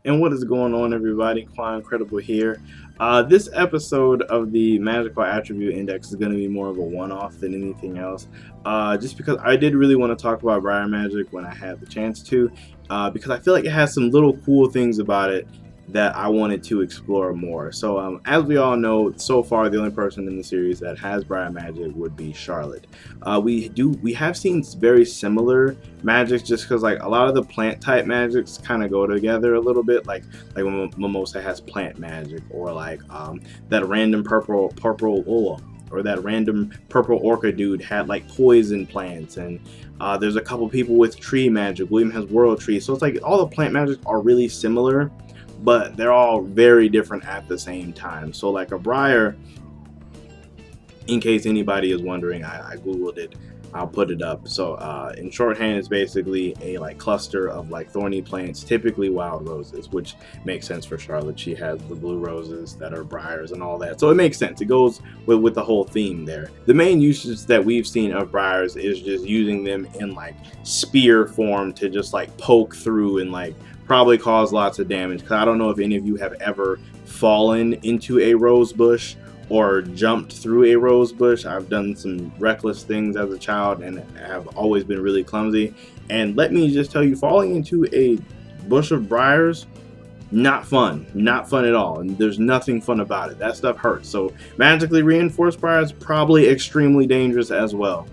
And what is going on, everybody? Quite Incredible here. This episode of the Magical Attribute Index is going to be more of a one-off than anything else. Just because I did really want to talk about Briar Magic when I had the chance to, because I feel like it has some little cool things about it that I wanted to explore more. So, as we all know, so far the only person in the series that has Briar Magic would be Charlotte. We have seen very similar magics just because like a lot of the plant type magics kind of go together a little bit, like when Mimosa has plant magic, or like that random purple or that random purple orca dude had like poison plants. And there's a couple people with tree magic. William has world tree. So it's like all the plant magic are really similar, but they're all very different at the same time. So like a briar, in case anybody is wondering, I googled it. I'll put it up. So in shorthand, it's basically a like cluster of like thorny plants, typically wild roses, which makes sense for Charlotte. She has the blue roses that are briars and all that, so it makes sense. It goes with the whole theme there. The main usage that we've seen of briars is just using them in like spear form to just like poke through and like probably cause lots of damage. Because I don't know if any of you have ever fallen into a rose bush or jumped through a rose bush. I've done some reckless things as a child and have always been really clumsy. And let me just tell you, falling into a bush of briars, not fun. Not fun at all. And there's nothing fun about it. That stuff hurts. So magically reinforced briars, probably extremely dangerous as well.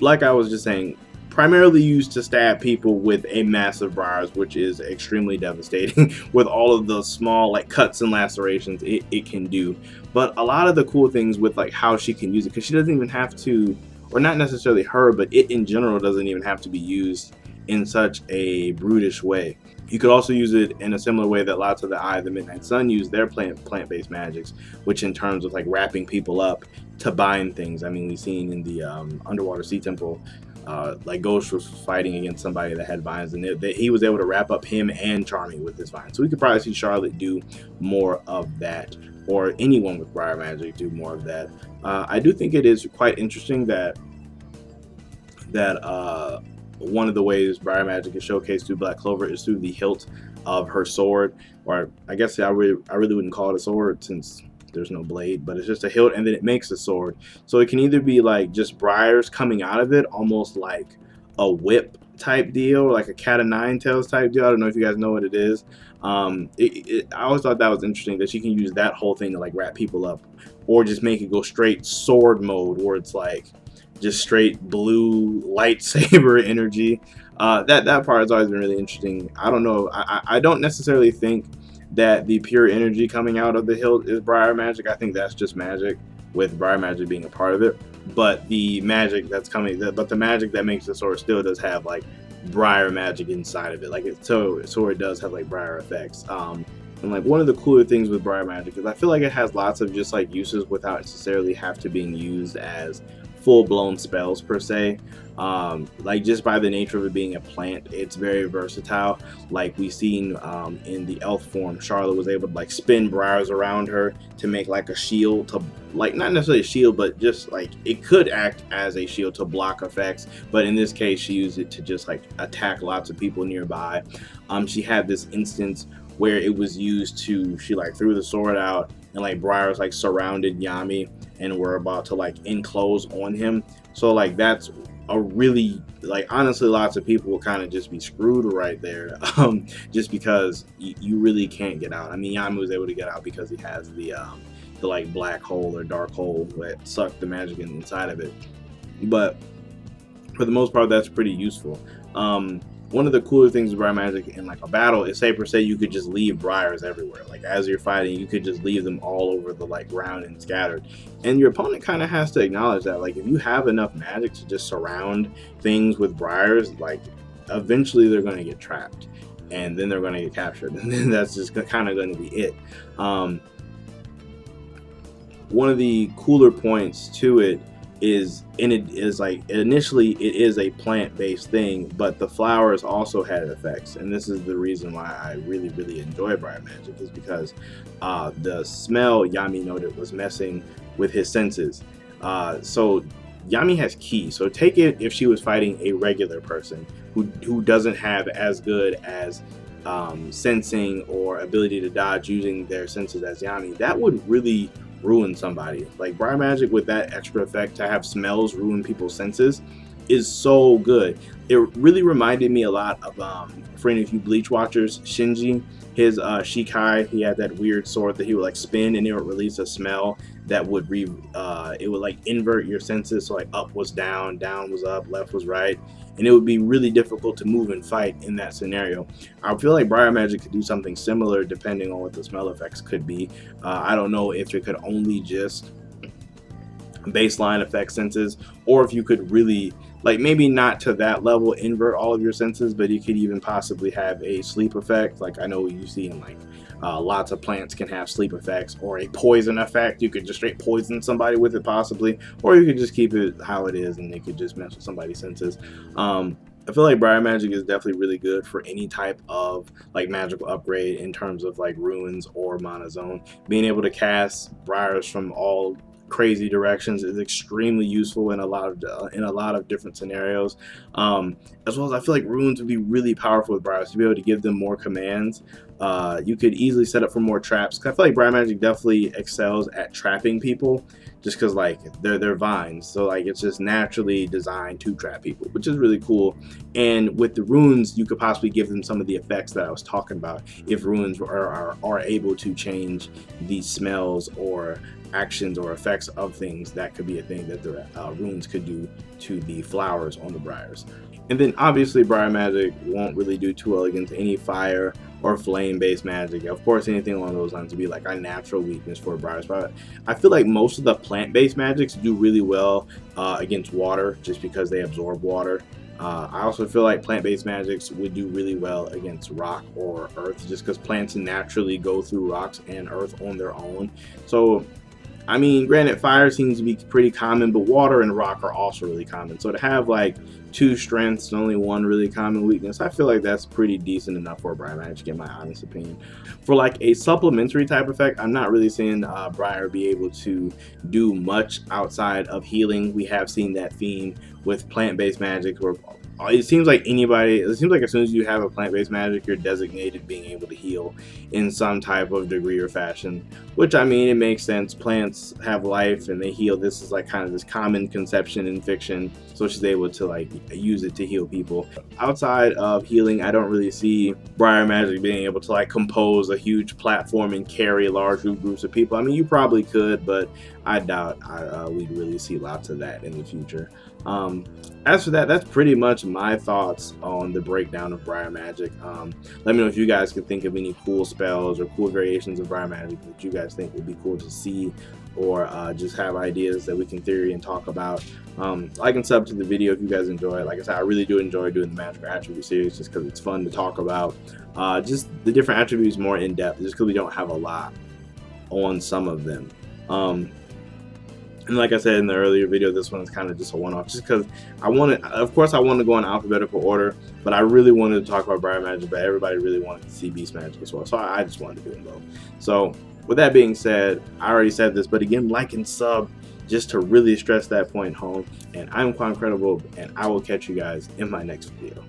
Like I was just saying, primarily used to stab people with a massive briars, which is extremely devastating with all of the small like cuts and lacerations it can do. But a lot of the cool things with like how she can use it, because she doesn't even have to, or not necessarily her, but it in general doesn't even have to be used in such a brutish way. You could also use it in a similar way that lots of the Eye of the Midnight Sun use their plant-based magics, which in terms of like wrapping people up to bind things. I mean, we've seen in the Underwater Sea Temple, like Ghost was fighting against somebody that had vines, and he was able to wrap up him and Charming with his vines. So we could probably see Charlotte do more of that, or anyone with Briar Magic do more of that. I do think it is quite interesting that one of the ways Briar Magic is showcased through Black Clover is through the hilt of her sword, or I guess I really wouldn't call it a sword since there's no blade, but it's just a hilt and then it makes a sword. So it can either be like just briars coming out of it, almost like a whip type deal, like a cat of nine tails type deal. I don't know if you guys know what it is. I always thought that was interesting that you can use that whole thing to like wrap people up, or just make it go straight sword mode where it's like just straight blue lightsaber energy. That part has always been really interesting. I don't know. I don't necessarily think that the pure energy coming out of the hilt is Briar Magic. I think that's just magic, with Briar Magic being a part of it. But the magic that's coming, but the magic that makes the sword still does have like Briar Magic inside of it. Like so it does have like Briar effects. And like one of the cooler things with Briar Magic is I feel like it has lots of just like uses without necessarily have to being used as full-blown spells per se. Like just by the nature of it being a plant, it's very versatile. Like we seen in the elf form, Charlotte was able to like spin briars around her to make like a shield, to like not necessarily a shield, but just like it could act as a shield to block effects. But in this case, she used it to just like attack lots of people nearby. She had this instance where it was used to, she like threw the sword out and like briars like surrounded Yami and were about to like enclose on him. So like that's a really, like honestly, lots of people will kind of just be screwed right there, just because you really can't get out. I mean, Yami was able to get out because he has the like black hole or dark hole that sucked the magic inside of it. But for the most part, that's pretty useful. One of the cooler things with Briar Magic in like a battle is, say per se, you could just leave briars everywhere. Like as you're fighting, you could just leave them all over the like ground and scattered. And your opponent kind of has to acknowledge that. Like if you have enough magic to just surround things with briars, like eventually they're going to get trapped, and then they're going to get captured, and then that's just kind of going to be it. One of the cooler points to it is, and it is like initially it is a plant-based thing, but the flowers also had effects. And this is the reason why I really enjoy Briar Magic, is because the smell Yami noted was messing with his senses. So Yami has ki, so take it if she was fighting a regular person who doesn't have as good as sensing or ability to dodge using their senses as Yanni, that would really ruin somebody. Like Briar Magic with that extra effect to have smells ruin people's senses is so good. It really reminded me a lot of for any of you Bleach watchers, Shinji. His Shikai, he had that weird sword that he would like spin and it would release a smell that would it would like invert your senses. So like up was down, down was up, left was right, and it would be really difficult to move and fight in that scenario. I feel like Briar Magic could do something similar depending on what the smell effects could be. I don't know if it could only just baseline effect senses, or if you could really, like, maybe not to that level invert all of your senses, but you could even possibly have a sleep effect. Like I know you see in like lots of plants can have sleep effects, or a poison effect. You could just straight poison somebody with it possibly, or you could just keep it how it is and it could just mess with somebody's senses. I feel like Briar Magic is definitely really good for any type of like magical upgrade in terms of like ruins or monozone. Being able to cast briars from all crazy directions is extremely useful in a lot of different scenarios, as well as I feel like runes would be really powerful with briars to be able to give them more commands. You could easily set up for more traps, because I feel like Briar Magic definitely excels at trapping people, just because like they're vines, so like it's just naturally designed to trap people, which is really cool. And with the runes, you could possibly give them some of the effects that I was talking about. If runes are able to change the smells or actions or effects of things, that could be a thing that the runes could do to the flowers on the briars. And then obviously Briar Magic won't really do too well against any fire or flame based magic. Of course, anything along those lines would be like a natural weakness for briars, but I feel like most of the plant based magics do really well against water, just because they absorb water. I also feel like plant-based magics would do really well against rock or earth, just because plants naturally go through rocks and earth on their own. So I mean, granted, fire seems to be pretty common, but water and rock are also really common. So to have like 2 strengths and only 1 really common weakness, I feel like that's pretty decent enough for Briar Magic, in my honest opinion. For like a supplementary type effect, I'm not really seeing Briar be able to do much outside of healing. We have seen that theme with plant-based magic, where it seems like as soon as you have a plant-based magic, you're designated being able to heal in some type of degree or fashion, which I mean, it makes sense. Plants have life and they heal. This is like kind of this common conception in fiction, so she's able to like use it to heal people. Outside of healing, I don't really see Briar Magic being able to like compose a huge platform and carry large groups of people. I mean, you probably could, but I doubt we'd really see lots of that in the future. As for that, that's pretty much my thoughts on the breakdown of Briar Magic. Let me know if you guys can think of any cool spells or cool variations of Briar Magic that you guys think would be cool to see, or just have ideas that we can theory and talk about. Like and sub to the video if you guys enjoy it. Like I said, I really do enjoy doing the Magical Attribute series, just because it's fun to talk about just the different attributes more in depth, just because we don't have a lot on some of them. And like I said in the earlier video, this one is kind of just a one-off, just because of course I want to go in alphabetical order, but I really wanted to talk about Briar Magic, but everybody really wanted to see Beast Magic as well, so I just wanted to do them both. So with that being said, I already said this, but again, like and sub just to really stress that point home. And I'm Quite Incredible, and I will catch you guys in my next video.